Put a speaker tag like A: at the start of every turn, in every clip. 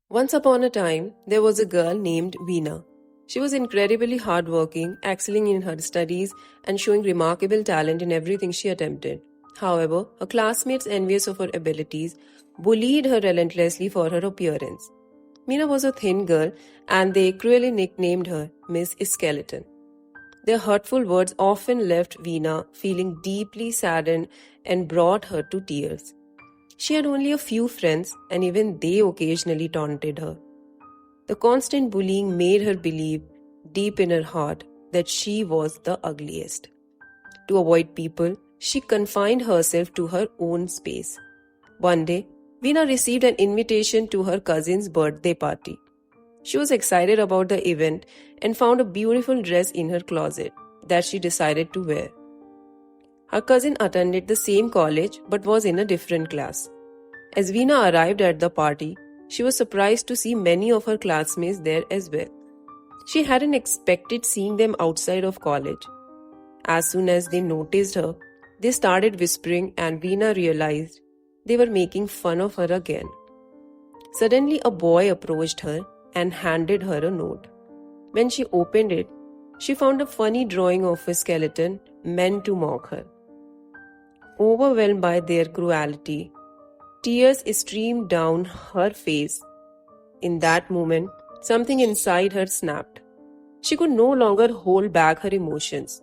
A: Once upon a time, there was a girl named Veena. She was incredibly hardworking, excelling in her studies, and showing remarkable talent in everything she attempted. However, her classmates, envious of her abilities, bullied her relentlessly for her appearance. Meena was a thin girl, and they cruelly nicknamed her Miss Skeleton. Their hurtful words often left Veena feeling deeply saddened and brought her to tears. She had only a few friends, and even they occasionally taunted her. The constant bullying made her believe, deep in her heart, that she was the ugliest. To avoid people, she confined herself to her own space. One day, Veena received an invitation to her cousin's birthday party. She was excited about the event and found a beautiful dress in her closet that she decided to wear. Her cousin attended the same college but was in a different class. As Veena arrived at the party, she was surprised to see many of her classmates there as well. She hadn't expected seeing them outside of college. As soon as they noticed her, they started whispering, and Veena realized they were making fun of her again. Suddenly, a boy approached her and handed her a note. When she opened it, she found a funny drawing of a skeleton meant to mock her. Overwhelmed by their cruelty, tears streamed down her face. In that moment, something inside her snapped. She could no longer hold back her emotions.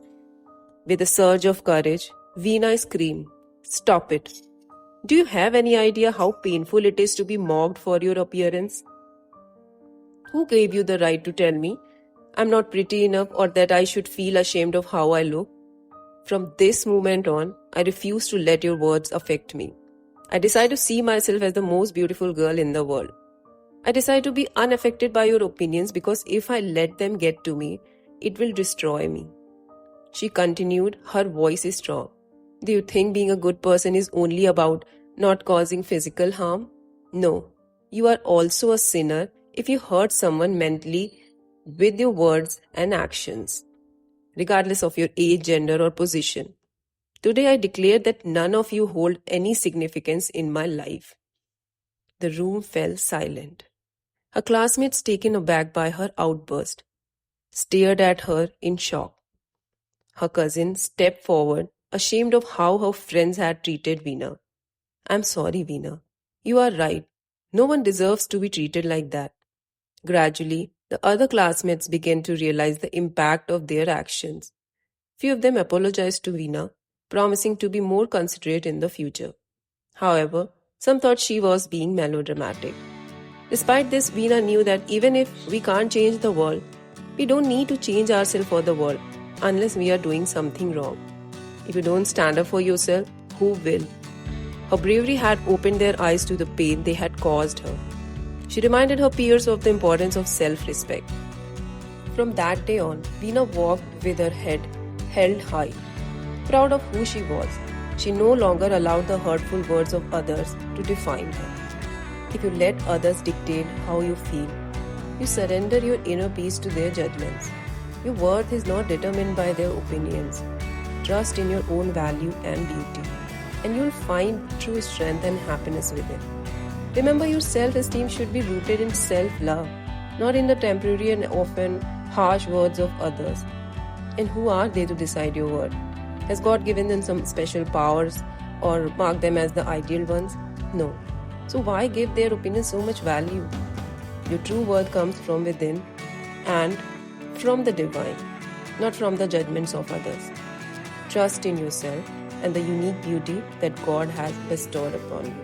A: With a surge of courage, Veena screamed, "Stop it! Do you have any idea how painful it is to be mocked for your appearance? Who gave you the right to tell me I'm not pretty enough or that I should feel ashamed of how I look? From this moment on, I refuse to let your words affect me. I decide to see myself as the most beautiful girl in the world. I decide to be unaffected by your opinions because if I let them get to me, it will destroy me." She continued, her voice strong. "Do you think being a good person is only about not causing physical harm? No, you are also a sinner if you hurt someone mentally with your words and actions, regardless of your age, gender, or position. Today I declare that none of you hold any significance in my life." The room fell silent. Her classmates, taken aback by her outburst, stared at her in shock. Her cousin stepped forward, ashamed of how her friends had treated Veena. "I'm sorry, Veena. You are right. No one deserves to be treated like that." Gradually, the other classmates began to realize the impact of their actions. Few of them apologized to Veena, promising to be more considerate in the future. However, some thought she was being melodramatic. Despite this, Veena knew that even if we can't change the world, we don't need to change ourselves for the world unless we are doing something wrong. If you don't stand up for yourself, who will? Her bravery had opened their eyes to the pain they had caused her. She reminded her peers of the importance of self-respect. From that day on, Veena walked with her head held high, proud of who she was. She no longer allowed the hurtful words of others to define her. If you let others dictate how you feel, you surrender your inner peace to their judgments. Your worth is not determined by their opinions. Trust in your own value and beauty, and you'll find true strength and happiness within. Remember, your self-esteem should be rooted in self-love, not in the temporary and often harsh words of others. And who are they to decide your worth? Has God given them some special powers or marked them as the ideal ones? No. So why give their opinion so much value? Your true worth comes from within and from the divine, not from the judgments of others. Trust in yourself and the unique beauty that God has bestowed upon you.